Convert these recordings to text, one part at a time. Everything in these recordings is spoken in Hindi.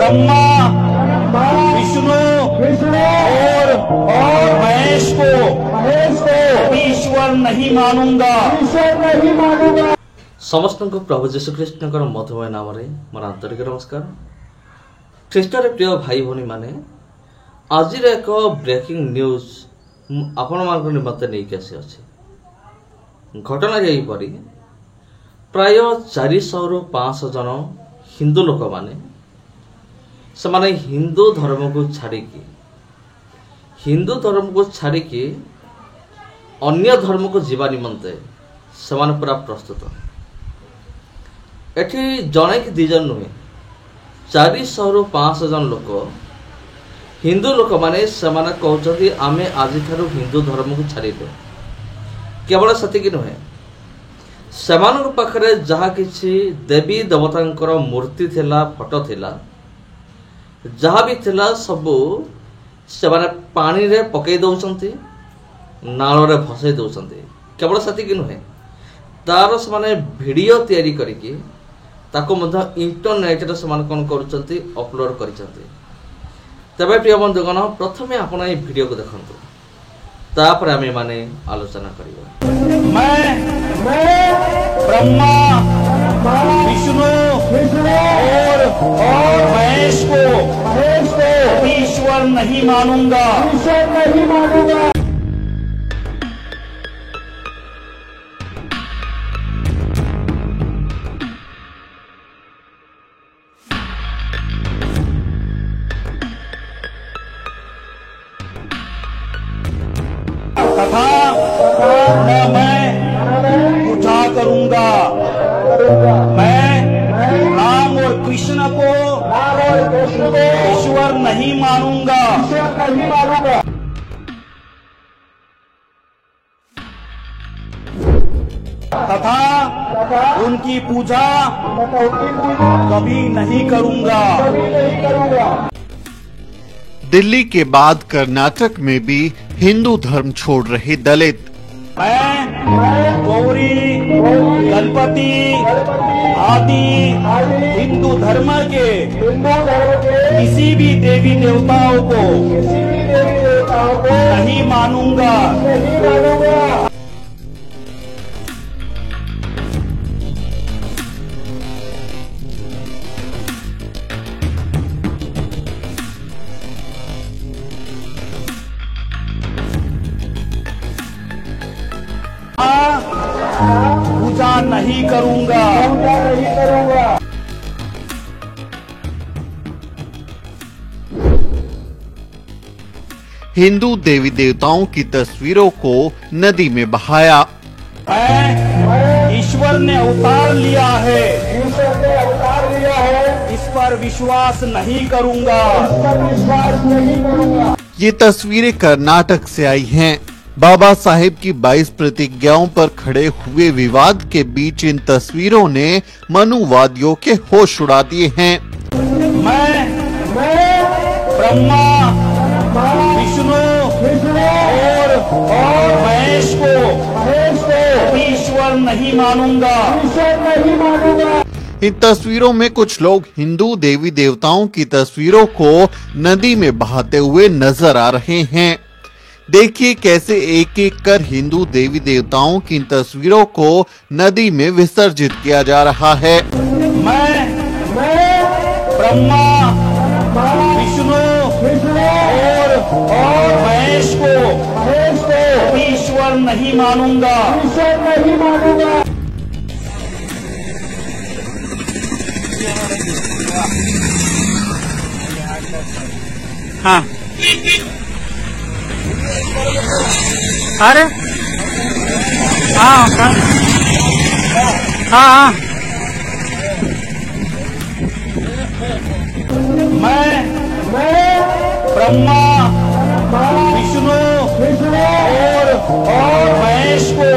ब्रह्मा, विष्णु और महेश को ईश्वर नहीं मानूंगा। समस्त को प्रभु जीशु ख्रीष्ण मधुमय नाम मोर आंतरिक नमस्कार। ख्रीष्टर प्रिय भाई भौणी माने आज एक ब्रेकिंग न्यूज आपण मान निमंते नहीं आसी अच्छी घटना यहीपरी प्राय 400 ରୁ 500 जन हिंदू लोक माने हिंदू धर्म को छाड़िकी अन्य धर्म को जीवा निमंते समान पूरा प्रस्तुत। एठी जने कि 2 जन नुहे 400 ରୁ 500 जन लोक हिंदू लोक माने समान कहते आमे आज हिंदू धर्म को छाड़िलु। केवल सेतिकी नुहे सेमान पाखरे जहाँ किछि देवी देवतांकर मूर्ति थिला फोटो थिला जहाँ भी थिला सबू से पानी रे पकई दौचंती नाल रे भसई दौचंती। केवल सेतिकी नुहे तार से वीडियो तैयारी करिकी ताको मध्य इंटरनेट रे से कौन करुचंती अपलोड करिचंती। तबे प्रिय बंधुगण प्रथमे आपण ए वीडियो को देखंतु तापर आमे माने आलोचना करिबा। मैं ब्रह्मा, विष्णु और महेश को ईश्वर नहीं मानूंगा। तथा न मैं पूजा करूंगा। मैं राम और कृष्ण को ईश्वर नहीं मानूंगा। तथा उनकी पूजा कभी नहीं करूंगा। दिल्ली के बाद कर्नाटक में भी हिंदू धर्म छोड़ रहे दलित। मैं गौरी, गणपति आदि हिंदू धर्म के किसी भी देवी देवताओं को नहीं मानूंगा। पूजा नहीं करूंगा। हिंदू देवी देवताओं की तस्वीरों को नदी में बहाया। ईश्वर ने अवतार लिया है, इस पर विश्वास नहीं करूंगा। ये तस्वीरें कर्नाटक से आई हैं। बाबा साहेब की 22 प्रतिज्ञाओं पर खड़े हुए विवाद के बीच इन तस्वीरों ने मनुवादियों के होश उड़ा दिए हैं। मैं ब्रह्मा, विष्णु और महेश को ईश्वर नहीं मानूंगा। इन तस्वीरों में कुछ लोग हिंदू देवी देवताओं की तस्वीरों को नदी में बहाते हुए नजर आ रहे हैं। देखिए कैसे एक एक कर हिंदू देवी देवताओं की तस्वीरों को नदी में विसर्जित किया जा रहा है। मैं ब्रह्मा, विष्णु और महेश को ईश्वर नहीं मानूंगा। हाँ अरे हाँ हाँ हाँ मैं ब्रह्मा, विष्णु और महेश को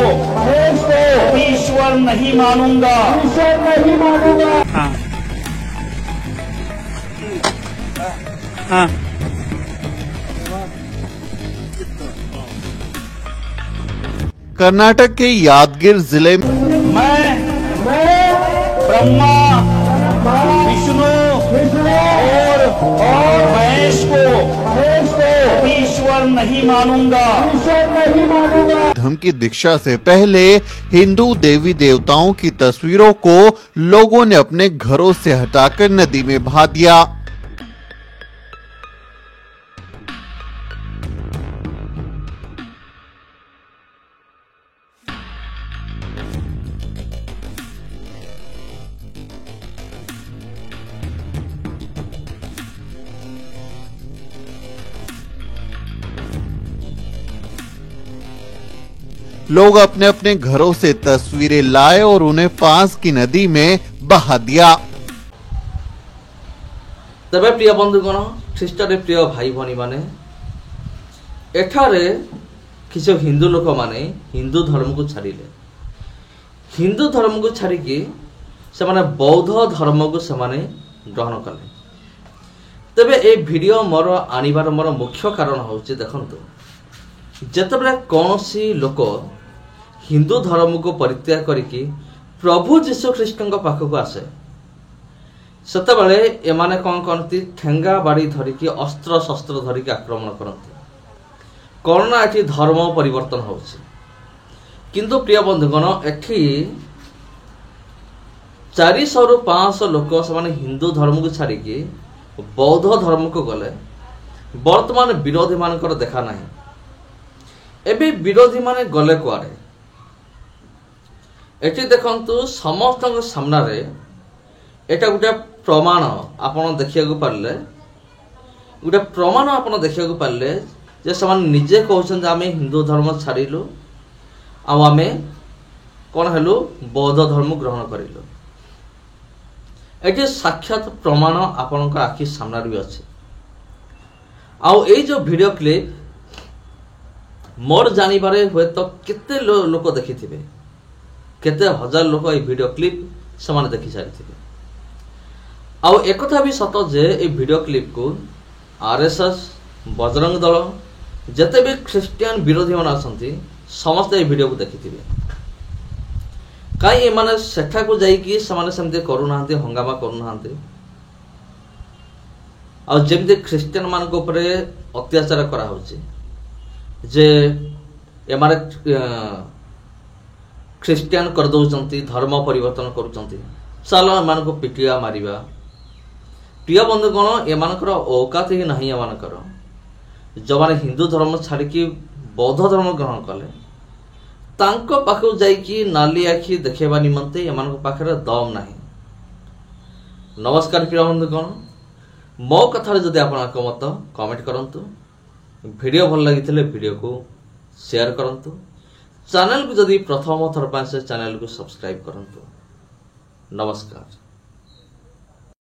ईश्वर नहीं मानूंगा। हाँ हाँ कर्नाटक के यादगिर जिले में मैं ब्रह्मा, विष्णु और और मैं इसको ईश्वर नहीं मानूंगा। धर्म की दीक्षा से पहले हिंदू देवी देवताओं की तस्वीरों को लोगों ने अपने घरों से हटाकर नदी में बहा दिया। लोग अपने अपने घरों से तस्वीरें लाए और उन्हें पास की नदी में बहा दिया। तबे प्रिय बंधुगण ख्रीष्टरे प्रिय भाई भनी माने एठारे किसी हिंदू लोक माने हिंदू धर्म को छाड़िले। हिंदू धर्म को छाड़िकी से माने बौद्ध धर्म को से माने ग्रहण कले। तबे ए वीडियो मोर आनिबार मोर मुख्य कारण होची देखंतु जेतेबेले कौनसी लोक हिंदू धर्म को परित्याग करिकी प्रभु जीशु ख्रीष्टଙ୍କ पाखକୁ आसे सेतेबेले एमाने कौन करती ठेंगा बाड़ी धरिकी अस्त्र शस्त्र धरिकी आक्रमण करती। कोरोना एठी धर्म परिवर्तन होछि किंतु प्रिय बंधुगण एठी 400 रु 500 लोक से हिंदू धर्म को छाड़िकी बौद्ध धर्म को गले। वर्तमान विरोधी मानकर देखा नहीं। एबे विरोधी माने गले कुआड़े एठी देखंतु समस्त सामना रे एटा गोटे प्रमाण आपण देखिया को पारले गोटे प्रमाण आपण देखिया को पारले जे समान निजे कहउछन जे आमे हिंदू धर्म छाड़िलु आ आमे कोन हेलु बौद्ध धर्म ग्रहण करिलु। एठी साक्षात प्रमाण आपनक आखि सामना रे अछि। आ एई जो वीडियो क्लिप मोर जानिबारे हुए तो केते लोक देखिथिबे केते हजार लोक ए वीडियो क्लिप समान देखि सारिथिबे। आ एकथा भी सत जे ए वीडियो क्लिप को आरएसएस बजरंग दल जते भी ख्रिस्टियन विरोधी मन आसंती समस्त ए वीडियो को देखिथिबे। काई ए माने सेठा को जाई कि समान सेमते करू नाहंती हंगामा करू नाहंती आ जेमते ख्रिस्टियन मान को ऊपर अत्याचार करा होची जे एमारे ख्रिस्टियन कर दौचंती धर्म परिवर्तन करूचंती साला एमान को पिटिया मारिबा। प्रिय बंधुगण एमानकर औकात ही नहीं एमानकर जो माने हिंदू धर्म छाड़िकी बौद्ध धर्म ग्रहण कले तांको पाखु जाइकी नाली आखि देखेबा निमंते एमानक पाखरे दम नाही। नमस्कार प्रिय बंधुगण मो कथा जदि आपनक मत कमेंट करंतु। वीडियो भल लगी वीडियो को शेयर करंतु। चैनल को जदि प्रथम थर पास चैनल को सब्सक्राइब करंतु। नमस्कार।